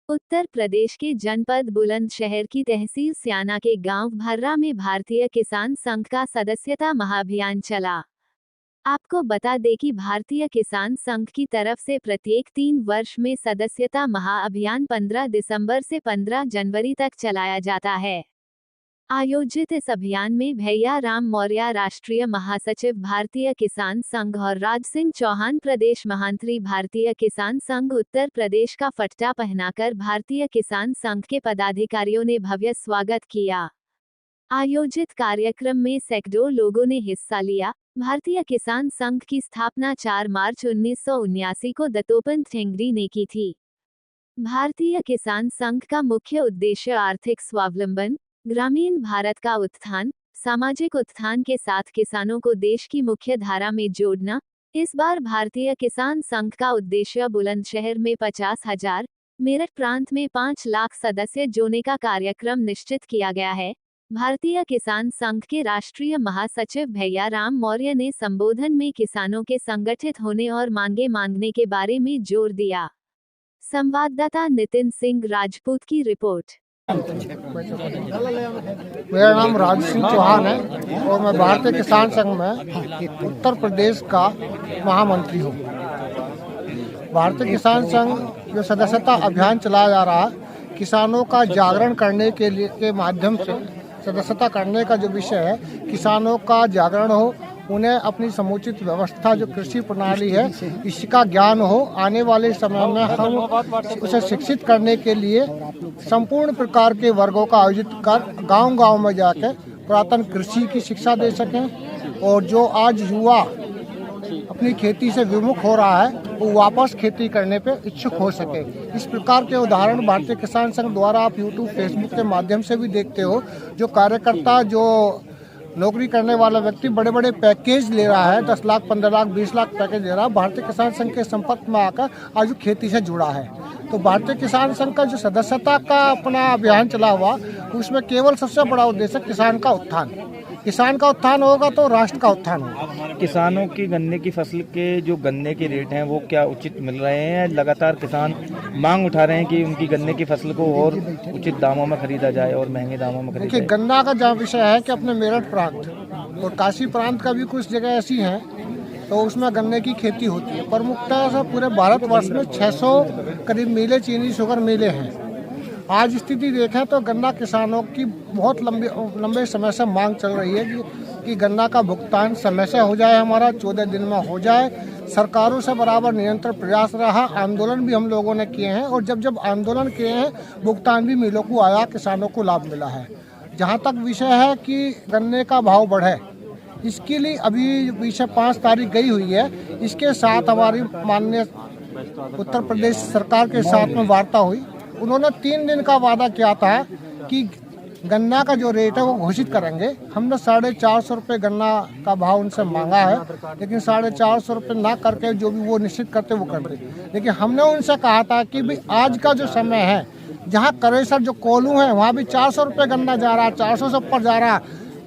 उत्तर प्रदेश के जनपद बुलंदशहर की तहसील स्याना के गांव भर्रा में भारतीय किसान संघ का सदस्यता महाअभियान चला। आपको बता दें कि भारतीय किसान संघ की तरफ से प्रत्येक 3 वर्ष में सदस्यता महाअभियान 15 दिसंबर से 15 जनवरी तक चलाया जाता है। आयोजित इस अभियान में भैया राम मौर्य राष्ट्रीय महासचिव भारतीय किसान संघ और राज सिंह चौहान प्रदेश महामंत्री भारतीय किसान संघ उत्तर प्रदेश का फट्टा पहनाकर भारतीय किसान संघ के पदाधिकारियों ने भव्य स्वागत किया। आयोजित कार्यक्रम में सैकड़ों लोगों ने हिस्सा लिया। भारतीय किसान संघ की स्थापना 4 मार्च 1979 को दत्तोपंत ठेंगड़ी ने की थी। भारतीय किसान संघ का मुख्य उद्देश्य आर्थिक स्वावलंबन, ग्रामीण भारत का उत्थान, सामाजिक उत्थान के साथ किसानों को देश की मुख्य धारा में जोड़ना। इस बार भारतीय किसान संघ का उद्देश्य बुलंदशहर में 50,000, मेरठ प्रांत में 5 लाख सदस्य जोड़ने का कार्यक्रम निश्चित किया गया है। भारतीय किसान संघ के राष्ट्रीय महासचिव भैया राम मौर्य ने संबोधन में किसानों के संगठित होने और मांगे मांगने के बारे में जोर दिया। संवाददाता नितिन सिंह राजपूत की रिपोर्ट। मेरा नाम राज सिंह चौहान है और मैं भारतीय किसान संघ में उत्तर प्रदेश का महामंत्री हूँ। भारतीय किसान संघ जो सदस्यता अभियान चलाया जा रहा है, किसानों का जागरण करने के माध्यम से सदस्यता करने का जो विषय है, किसानों का जागरण हो, उन्हें अपनी समुचित व्यवस्था जो कृषि प्रणाली है इसका ज्ञान हो। आने वाले समय में हम उसे शिक्षित करने के लिए संपूर्ण प्रकार के वर्गों का आयोजित कर गांव-गांव में जाकर पुरातन कृषि की शिक्षा दे सकें और जो आज युवा अपनी खेती से विमुख हो रहा है वो वापस खेती करने पे इच्छुक हो सके। इस प्रकार के उदाहरण भारतीय किसान संघ द्वारा आप यूट्यूब, फेसबुक के माध्यम से भी देखते हो। जो कार्यकर्ता, जो नौकरी करने वाला व्यक्ति बड़े बड़े पैकेज ले रहा है, 10 लाख, 15 लाख, 20 लाख पैकेज ले रहा है, भारतीय किसान संघ के संपर्क में आकर आज खेती से जुड़ा है। तो भारतीय किसान संघ का जो सदस्यता का अपना अभियान चला हुआ, उसमें केवल सबसे बड़ा उद्देश्य किसान का उत्थान। किसान का उत्थान होगा तो राष्ट्र का उत्थान होगा। किसानों की गन्ने की फसल के जो गन्ने के रेट हैं वो क्या उचित मिल रहे हैं? लगातार किसान मांग उठा रहे हैं कि उनकी गन्ने की फसल को और उचित दामों में खरीदा जाए और महंगे दामों में खरीदा जाए। गन्ना का जहाँ विषय है कि अपने मेरठ प्रांत और काशी प्रांत का भी कुछ जगह ऐसी हैं तो उसमें गन्ने की खेती होती है। प्रमुखता से पूरे भारतवर्ष में 600 करीब मिले चीनी शुगर मिले हैं। आज स्थिति देखें तो गन्ना किसानों की बहुत लंबे समय से मांग चल रही है कि गन्ना का भुगतान समय से हो जाए, हमारा 14 दिन में हो जाए। सरकारों से बराबर निरंतर प्रयास रहा, आंदोलन भी हम लोगों ने किए हैं और जब आंदोलन किए हैं भुगतान भी मिलों को आया, किसानों को लाभ मिला है। जहाँ तक विषय है कि गन्ने का भाव बढ़े, इसके लिए अभी विषय 5 तारीख गई हुई है। इसके साथ हमारी माननीय उत्तर प्रदेश सरकार के साथ में वार्ता हुई। उन्होंने 3 दिन का वादा किया था कि गन्ना का जो रेट है वो घोषित करेंगे। हमने 450 रुपये गन्ना का भाव उनसे मांगा है, लेकिन 450 रुपये ना करके जो भी वो निश्चित करते वो कर दे। लेकिन हमने उनसे कहा था कि भाई आज का जो समय है, जहाँ करेसर जो कोल्हू है वहाँ भी 400 रुपये गन्ना जा रहा है, 400 से ऊपर जा रहा है।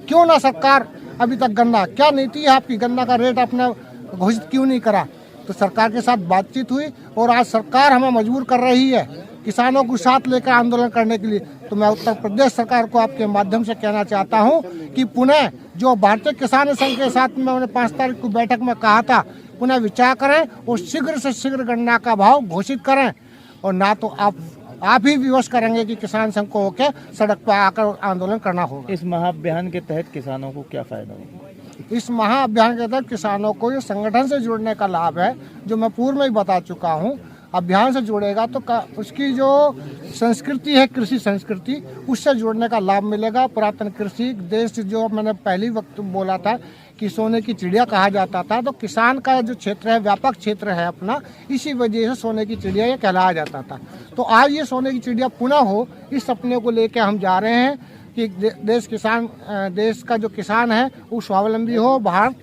क्यों ना सरकार अभी तक गन्ना, क्या नीति है आपकी, गन्ना का रेट आपने घोषित क्यों नहीं करा? तो सरकार के साथ बातचीत हुई और आज सरकार हमें मजबूर कर रही है किसानों को साथ लेकर आंदोलन करने के लिए। तो मैं उत्तर प्रदेश सरकार को आपके माध्यम से कहना चाहता हूं कि पुनः जो भारतीय किसान संघ के साथ में उन्होंने 5 तारीख को बैठक में कहा था, पुनः विचार करें और शीघ्र से शीघ्र गन्ना का भाव घोषित करें। और ना तो आप ही विवश करेंगे कि किसान संघ को होकर सड़क पर आकर आंदोलन करना होगा। इस महाअभियान के तहत किसानों को क्या फायदा होगा? इस महाअभियान के तहत किसानों को ये संगठन से जुड़ने का लाभ है, जो मैं पूर्व में ही बता चुका हूँ। अभियान से जुड़ेगा तो उसकी जो संस्कृति है, कृषि संस्कृति, उससे जुड़ने का लाभ मिलेगा। पुरातन कृषि देश, जो मैंने पहली वक्त बोला था कि सोने की चिड़िया कहा जाता था, तो किसान का जो क्षेत्र है व्यापक क्षेत्र है अपना, इसी वजह से सोने की चिड़िया ये कहलाया जाता था। तो आज ये सोने की चिड़िया पुनः हो, इस सपने को लेकर हम जा रहे हैं कि देश का जो किसान है वो स्वावलंबी हो, भारत